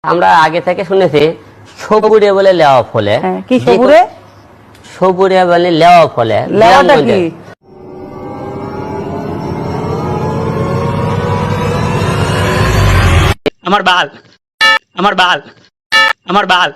আমরা আগে থেকে শুনেছি সবুরে বলে লেওয়া ফলে। কি সবুরে? সবুরে বলে লেওয়া ফলে। লেওয়াটা কি? আমার বাল